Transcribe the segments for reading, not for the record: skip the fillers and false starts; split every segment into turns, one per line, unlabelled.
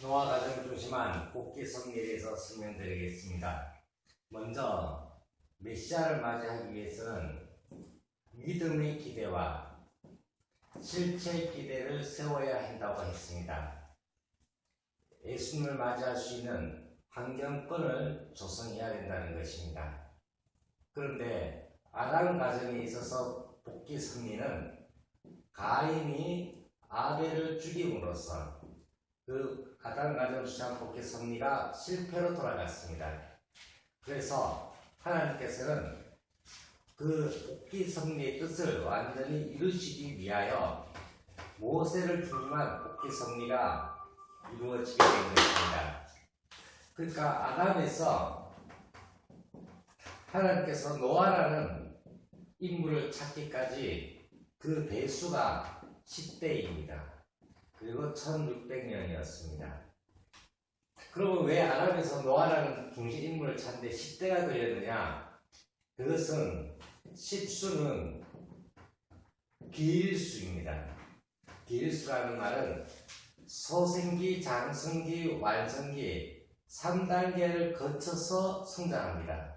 노화 과정을 중심한 복귀 성리에 대해서 설명드리겠습니다. 먼저 메시아를 맞이하기 위해서는 믿음의 기대와 실체의 기대를 세워야 한다고 했습니다. 예수님을 맞이할 수 있는 환경권을 조성해야 된다는 것입니다. 그런데 아담 과정에 있어서 복귀 승리는 가인이 아벨을 죽임으로써 그 아담 과정을 시작한 복귀 승리가 실패로 돌아갔습니다. 그래서 하나님께서는 그 복귀 승리의 뜻을 완전히 이루시기 위하여 모세를 중심한 복귀 승리가 이루어지게 된 것입니다. 그러니까 아담에서 하나님께서 노아라는 인물을 찾기까지 그 배수가 10대입니다. 그리고 1600년이었습니다. 그러면 왜 아담에서 노아라는 중심 인물을 찾는데 10대가 걸렸느냐? 그것은 10수는 기일수입니다. 기일수라는 말은 소생기, 장성기, 완성기 3단계를 거쳐서 성장합니다.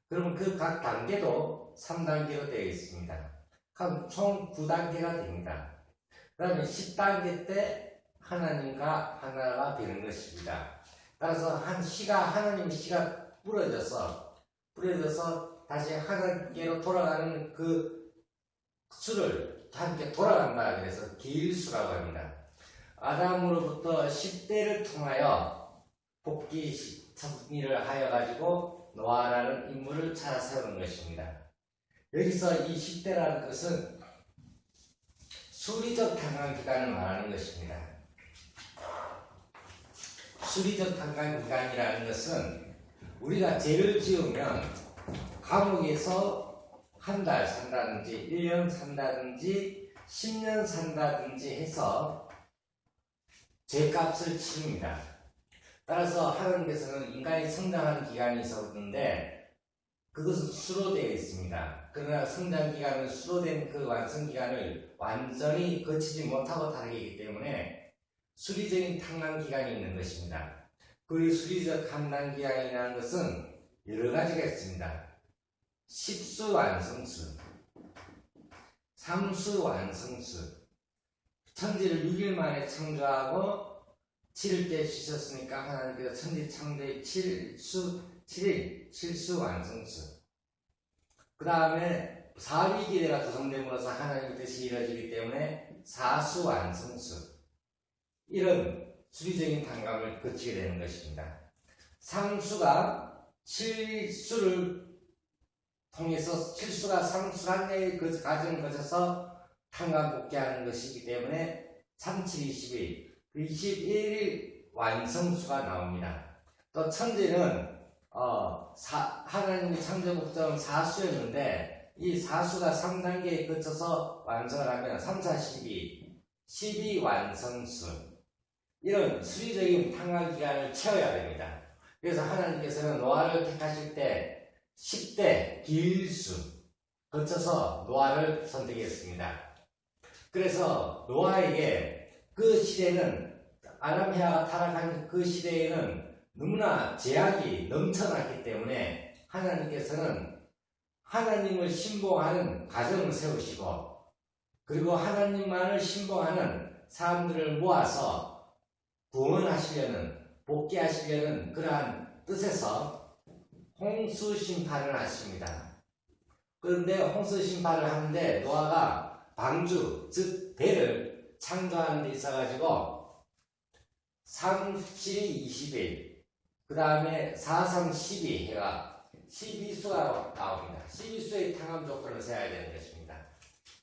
그러면 그 각 단계도 3단계로 되어 있습니다. 그럼 총 9단계가 됩니다. 그 다음에 10단계 때 하나님과 하나가 되는 것입니다. 따라서 하나님의 씨가 부러져서 다시 하나님께로 돌아가는 그 수를 함께 돌아간다. 그래서 기일수라고 합니다. 아담으로부터 10대를 통하여 복귀 승리를 하여 가지고 노아라는 인물을 찾아 세우는 것입니다. 여기서 이 10대라는 것은 수리적 탄광 기간을 말하는 것입니다. 수리적 탄광 기간이라는 것은 우리가 죄를 지으면 감옥에서 한 달 산다든지 1년 산다든지 10년 산다든지 해서 죄값을 치릅니다. 따라서 하나님께서는 인간이 성장하는 기간이 있었는데 그것은 수로 되어 있습니다. 그러나 성장 기간은 수로된 그 완성 기간을 완전히 거치지 못하고 다르기 때문에 수리적인 탕난 기간이 있는 것입니다. 그 수리적 탕난 기간이라는 것은 여러 가지가 있습니다. 10수 완성수, 3수 완성수, 천지를 6일 만에 창조하고 7일째 쉬셨으니까 하나님께서 천지 창조의 7수 완성수. 그 다음에 4위 기대가 구성됨으로써 하나님의 뜻이 이루어지기 때문에 4수 완성수. 이런 수리적인 단감을 거치게 되는 것입니다. 3수가 7수를 통해서 7수가 3수 한 개의 그 과정을 거쳐서 탄감 복귀하는 것이기 때문에 3, 7, 21, 21일 완성수가 나옵니다. 또 천지는 하나님의 창조 목적은 4수였는데 이 4수가 3단계에 거쳐서 완성을 하면 3, 4, 12 완성수. 이런 수리적인 탄감 기간을 채워야 됩니다. 그래서 하나님께서는 노아를 택하실 때 10대 기일수 거쳐서 노아를 선택했습니다. 그래서 노아에게 그 시대는 아담 헤아가 타락한 그 시대에는 너무나 제약이 넘쳐났기 때문에 하나님께서는 하나님을 신봉하는 가정을 세우시고 그리고 하나님만을 신봉하는 사람들을 모아서 구원하시려는 복귀하시려는 그러한 뜻에서 홍수 심판을 하십니다. 그런데 홍수 심판을 하는데 노아가 방주, 즉 배를 창조하는 데 있어가지고 3, 7, 20일 그 다음에 4, 3, 12 해가 12수가 나옵니다. 12수의 탕감 조건을 세워야 되는 것입니다.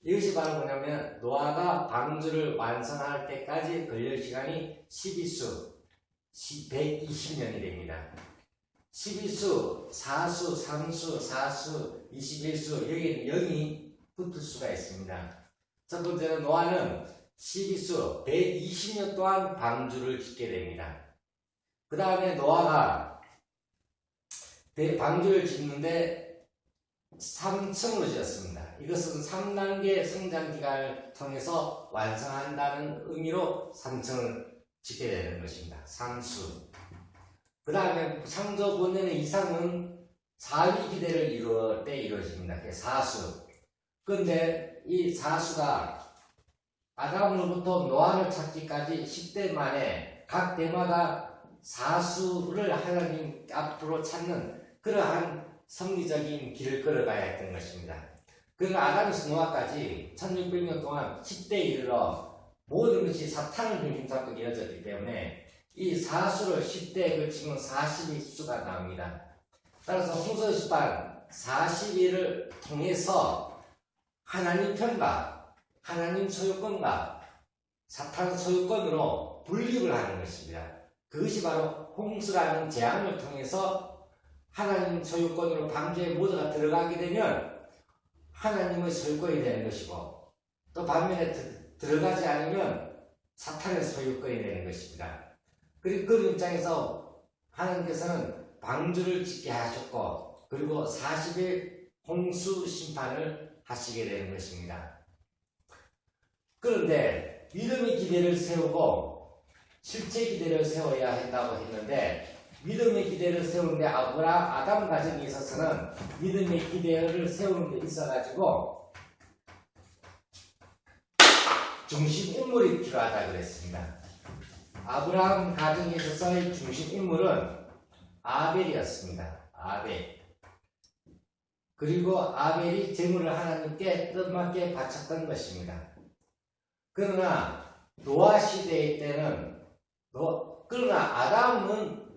이것이 바로 뭐냐면 노아가 방주를 완성할 때까지 걸릴 시간이 12수 120년이 됩니다. 12수, 4수, 3수, 4수, 21수 여기에는 0이 붙을 수가 있습니다. 첫 번째는 노아는 12수 120년 동안 방주를 짓게 됩니다. 그 다음에 노아가 방주를 짓는데 3층으로 지었습니다. 이것은 3단계 성장 기간을 통해서 완성한다는 의미로 3층을 짓게 되는 것입니다. 상수. 그 다음에 창조 본연의 이상은 사위 기대를 이루어 때 이루어집니다. 그게 사수. 그런데 이 사수가 아담으로부터 노아를 찾기까지 10대 만에 각 대마다 사수를 하나님 앞으로 찾는 그러한 성리적인 길을 걸어가야 했던 것입니다. 그러나 아담에서 노아까지 1600년 동안 10대에 이르러 모든 것이 사탄을 중심 잡고 이어졌기 때문에 이 사수를 10대에 걸치면 40일수가 나옵니다. 따라서 홍수시판 40일을 통해서 하나님 편과 하나님 소유권과 사탄 소유권으로 분립을 하는 것입니다. 그것이 바로 홍수라는 재앙을 통해서 하나님 소유권으로 방주에 모두가 들어가게 되면 하나님의 소유권이 되는 것이고, 또 반면에 들어가지 않으면 사탄의 소유권이 되는 것입니다. 그리고 그 입장에서 하나님께서는 방주를 짓게 하셨고, 그리고 40일 홍수 심판을 하시게 되는 것입니다. 그런데 믿음의 기대를 세우고 실제 기대를 세워야 한다고 했는데, 믿음의 기대를 세우는데 아담 가정에 있어서는 믿음의 기대를 세우는 데 있어가지고 중심 인물이 필요하다고 그랬습니다. 아브라함 가정에 있어서의 중심 인물은 아벨이었습니다. 아벨. 그리고 아벨이 제물을 하나님께 뜻맞게 바쳤던 것입니다. 그러나 노아 시대의 때는 그러나 아담은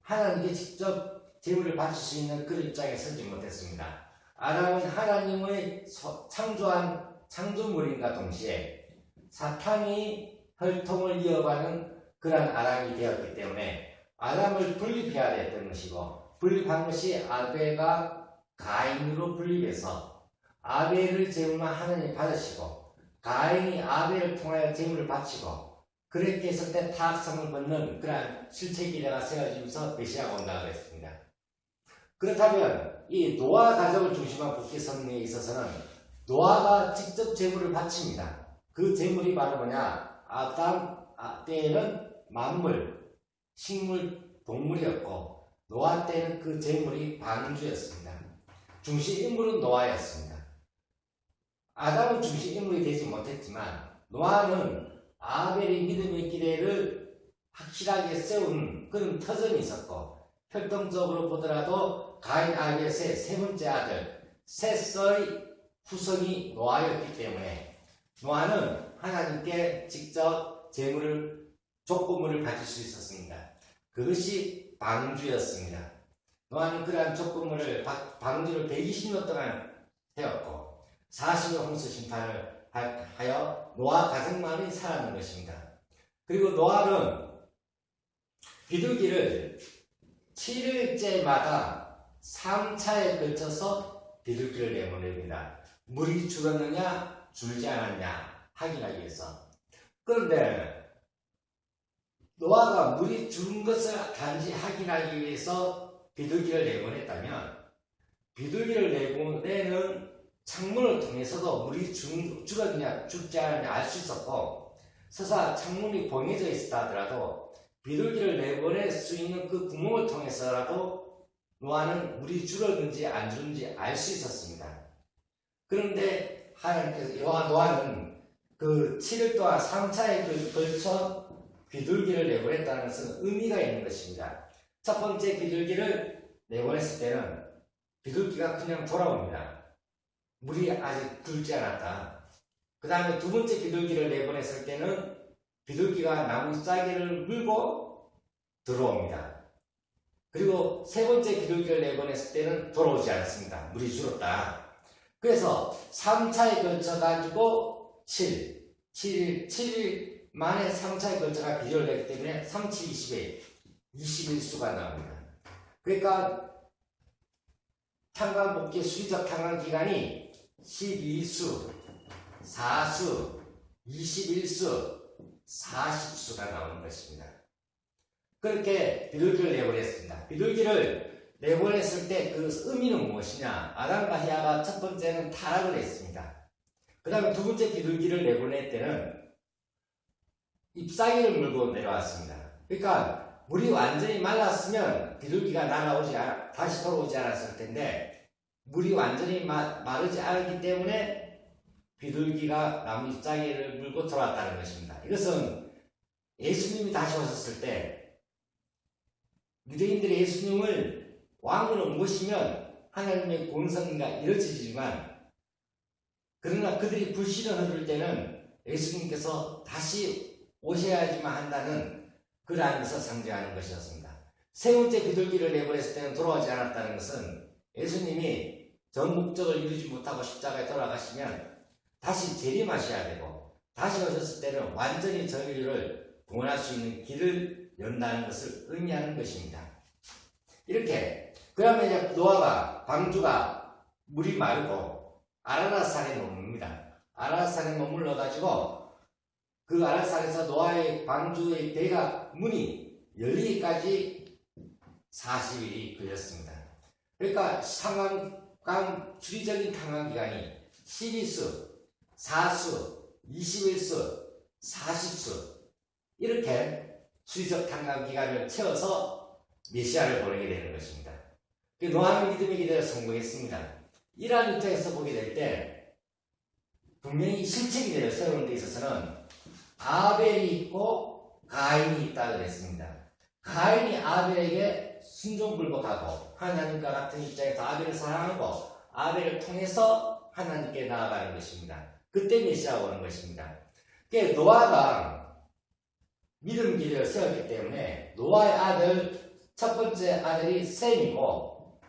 하나님께 직접 제물을 바칠 수 있는 그런 입장에 서지 못했습니다. 아담은 하나님의 창조한 창조물인과 동시에 사탄이 혈통을 이어가는 그러한 아담이 되었기 때문에 아담을 분립해야 됐던 것이고, 분립한 것이 아벨과 가인으로 분립해서 아벨을 제물만 하나님이 받으시고 가인이 아벨을 통하여 제물을 바치고, 그렇게 했을 때 타악성을 벗는 그러한 실체 기대가 세워지면서 메시아가 온다고 했습니다. 그렇다면 이 노아 가족을 중심한 국제 선언에 있어서는 노아가 직접 제물을 바칩니다. 그 제물이 바로 뭐냐? 아담 때에는 만물, 식물, 동물이었고, 노아 때는 그 제물이 방주였습니다. 중심 인물은 노아였습니다. 아담은 중심 인물이 되지 못했지만 노아는 아벨의 믿음의 기대를 확실하게 세운 그런 터전이 있었고, 혈통적으로 보더라도 가인 아벨의 세 번째 아들 셋의 후손이 노아였기 때문에 노아는 하나님께 직접 제물을 족구물을 가질 수 있었습니다. 그것이 방주였습니다. 노아는 그러한 족구물을 방주를 120년 동안 해왔고 40년 홍수 심판을 하여 노아 가정만이 살아난 것입니다. 그리고 노아는 비둘기를 7일째마다 3차에 걸쳐서 비둘기를 내보냅니다. 물이 줄었느냐 줄지 않았냐 확인하기 위해서. 그런데 노아가 물이 줄은 것을 단지 확인하기 위해서 비둘기를 내보냈다면, 비둘기를 내보내는 창문을 통해서도 물이 줄었느냐 줄지 않았냐 알 수 있었고, 서사 창문이 봉해져 있었다 하더라도 비둘기를 내보낼 수 있는 그 구멍을 통해서라도 노아는 물이 줄었는지 안 줄었는지 알 수 있었습니다. 그런데 하나님께서 노아는 그 7일 동안 3차에 걸쳐 비둘기를 내보냈다는 것은 의미가 있는 것입니다. 첫 번째 비둘기를 내보냈을 때는 비둘기가 그냥 돌아옵니다. 물이 아직 줄지 않았다. 그 다음에 두 번째 비둘기를 내보냈을 때는 비둘기가 나무 싹이를 물고 들어옵니다. 그리고 세 번째 비둘기를 내보냈을 때는 돌아오지 않았습니다. 물이 줄었다. 그래서 3차에 걸쳐가지고 7일 만에 3차에 걸쳐가 비교를 했기 때문에 3, 7, 20일 21수가 나옵니다. 그러니까 탄광복귀 수리적 탄광 기간이 12수, 4수, 21수, 40수가 나오는 것입니다. 그렇게 비둘기를 내보냈습니다. 비둘기를 내보냈을 때 그 의미는 무엇이냐? 아담과 헤아가 첫 번째는 타락을 했습니다. 그 다음에 두 번째 비둘기를 내보낼 때는 잎사귀를 물고 내려왔습니다. 그러니까 물이 완전히 말랐으면 비둘기가 다시 돌아오지 않았을 텐데 물이 완전히 마르지 않았기 때문에 비둘기가 나무 잎사귀를 물고 돌아왔다는 것입니다. 이것은 예수님이 다시 오셨을 때 유대인들이 예수님을 왕으로 모시면 하나님의 공성이가 이루어지지만 그러나 그들이 불신을 해줄 때는 예수님께서 다시 오셔야지만 한다는 그 안에서 상징하는 것이었습니다. 세 번째 비둘기를 내보냈을 때는 돌아오지 않았다는 것은 예수님이 전 목적을 이루지 못하고 십자가에 돌아가시면 다시 재림하셔야 되고 다시 오셨을 때는 완전히 저희를 구원할 수 있는 길을 연다는 것을 의미하는 것입니다. 이렇게 그러면 이제 노아가 방주가 물이 마르고 아라랏산에 머뭅니다. 아라랏산에 머물러 가지고 그 아라삿산에서 노아의 방주의 배가 문이 열리기까지 40일이 걸렸습니다. 그러니까 주기적인 탐험 기간이 12수, 4수, 21수, 40수 이렇게 수리적 탐험 기간을 채워서 메시아를 보내게 되는 것입니다. 노아는 믿음의 기대를 성공했습니다. 이러한 입장에서 보게 될 때 분명히 실체 기대를 세우는 데 있어서는 아벨이 있고 가인이 있다고 했습니다. 가인이 아벨에게 순종불복하고 하나님과 같은 입장에서 아벨을 사랑하고 아벨을 통해서 하나님께 나아가는 것입니다. 그때 메시아가 오는 것입니다. 노아가 믿음 기대를 세웠기 때문에 노아의 아들 첫 번째 아들이 셈이고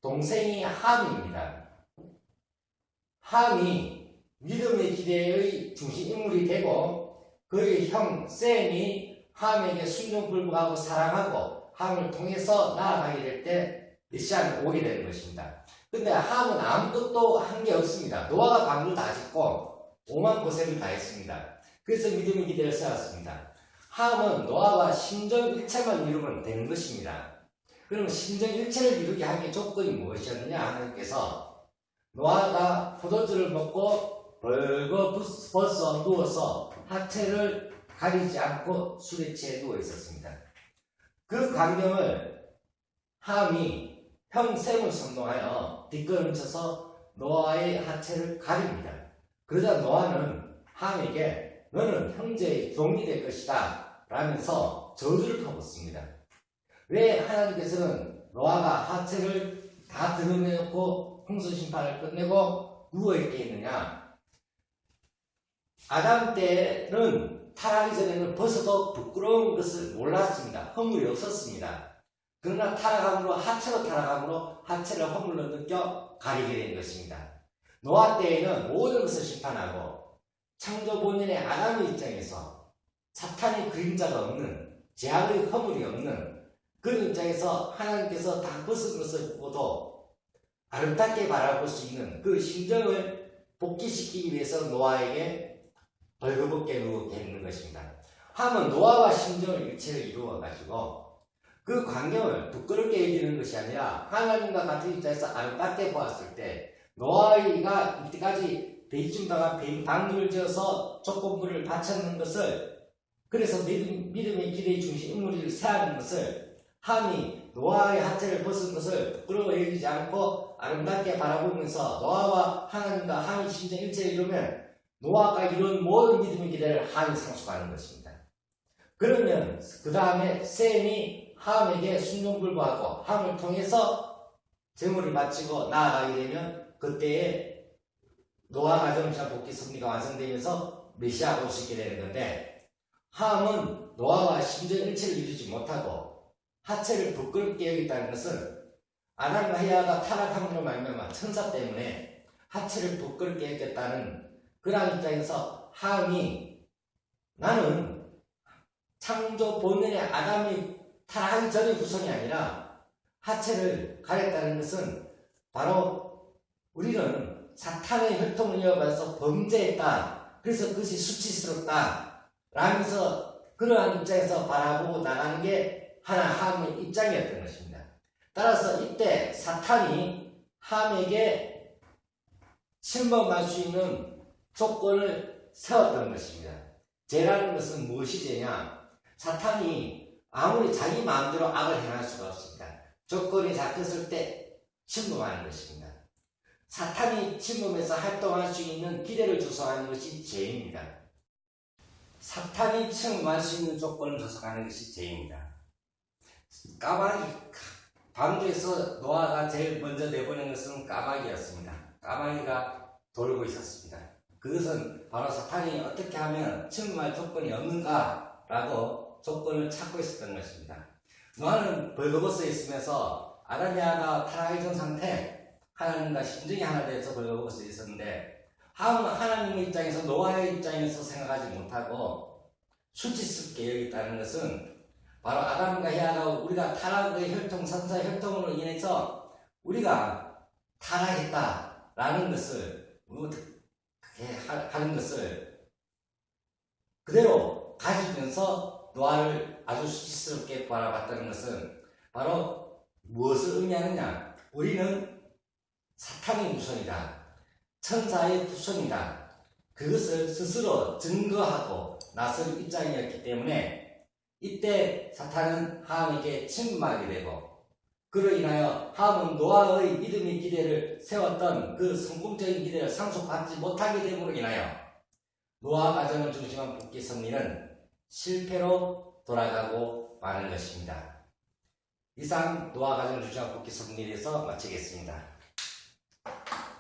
동생이 함입니다. 함이 믿음의 기대의 중심 인물이 되고 그의 형 셈이 함에게 순종불복하고 사랑하고 함을 통해서 나아가게 될 때 메시아는 오게 되는 것입니다. 근데 함은 아무것도 한 게 없습니다. 노아가 방주를 다 짓고 오만 고생을 다 했습니다. 그래서 믿음의 기대를 세웠습니다. 함은 노아가 신정일체만 이루면 되는 것입니다. 그럼 신정일체를 이루게 하기 조건이 무엇이었느냐 하나님께서 노아가 포도주를 먹고 벌써 누워서 하체를 가리지 않고 술에 취해 누워 있었습니다. 그 광경을 함이 형 셈을 선동하여 뒷걸음쳐서 노아의 하체를 가립니다. 그러자 노아는 함에게 너는 형제의 종이 될 것이다 라면서 저주를 퍼붓습니다. 왜 하나님께서는 노아가 하체를 다 드러내놓고 홍수 심판을 끝내고 누워있게 했느냐? 아담 때는 타락하기 전에는 벌써도 부끄러운 것을 몰랐습니다. 허물이 없었습니다. 그러나 타락함으로 하체로 타락함으로 하체를 허물로 느껴 가리게 된 것입니다. 노아 때에는 모든 것을 심판하고 창조 본연의 아담의 입장에서 사탄의 그림자가 없는 죄악의 허물이 없는 그런 입장에서 하나님께서 다 벗은 것을 보고도 아름답게 바라볼 수 있는 그 심정을 복귀시키기 위해서 노아에게 벌거벗게 누우게 했는 것입니다. 함은 노아와 심정을 일체를 이루어가지고 그 광경을 부끄럽게 여기는 것이 아니라 하나님과 같은 입장에서 아름답게 보았을 때 노아가 이때까지 베이징당한 방주를 지어서 조건부를 바쳤는 것을 그래서 믿음의 기대의 중심 인물을 세하는 것을 함이 노아의 하체를 벗은 것을 부끄러워 여기지 않고 아름답게 바라보면서 노아와 하나님과 함이 심정 일체를 이루면 노아가 이룬 모든 믿음의 기대를 함이 상속하는 것입니다. 그러면 그 다음에 셈이 함에게 순종불복하고 함을 통해서 제물을 바치고 나아가게 되면 그때에 노아 가정사 복귀 섭리가 완성되면서 메시아가 올 수 있게 되는 건데 함은 노아와 심정 일체를 이루지 못하고 하체를 부끄럽게 여겼다는 것은 아담과 헤아가 타락함으로 말미암아 천사 때문에 하체를 부끄럽게 여겼다는 그러한 입장에서 함이 나는 창조 본연의 아담이 타락하기 전의 후손이 아니라 하체를 가렸다는 것은 바로 우리는 사탄의 혈통을 이어가서 범죄했다. 그래서 그것이 수치스럽다. 라면서 그러한 입장에서 바라보고 나가는 게 하나 함의 입장이었던 것입니다. 따라서 이때 사탄이 함에게 침범할 수 있는 조건을 세웠던 것입니다. 죄라는 것은 무엇이 죄냐? 사탄이 아무리 자기 마음대로 악을 행할 수가 없습니다. 조건이 잡혔을 때 침범하는 것입니다. 사탄이 침범해서 활동할 수 있는 기회를 조성하는 것이 죄입니다. 사탄이 침범할 수 있는 조건을 조성하는 것이 죄입니다. 까마귀, 방주에서 노아가 제일 먼저 내보낸 것은 까마귀였습니다. 까마귀가 돌고 있었습니다. 그것은 바로 사탄이 어떻게 하면 침범할 조건이 없는가라고 조건을 찾고 있었던 것입니다. 노아는 벌거벗어 있으면서 아담이아가 타락하기 전 상태, 하나님과 신중히 하나 되어서 벌거벗어 있었는데, 하나님의 입장에서, 노아의 입장에서 생각하지 못하고 수치스럽게 여겼다는 것은 바로 아담과 히아가 우리가 타락의 혈통, 선사의 혈통으로 인해서 우리가 타락했다라는 것을, 하는 것을 그대로 가지면서 노아를 아주 수치스럽게 바라봤다는 것은 바로 무엇을 의미하느냐? 우리는 사탄의 후손이다. 천사의 후손이다. 그것을 스스로 증거하고 나설 입장이었기 때문에 이때 사탄은 하함에게 침범하게 되고, 그로 인하여 하함은 노아의 믿음의 기대를 세웠던 그 성공적인 기대를 상속받지 못하게 됨으로 인하여 노아 가정을 중심한 복귀 섭리는 실패로 돌아가고 마는 것입니다. 이상 노아 가정을 중심한 복귀 섭리에 대해서 마치겠습니다.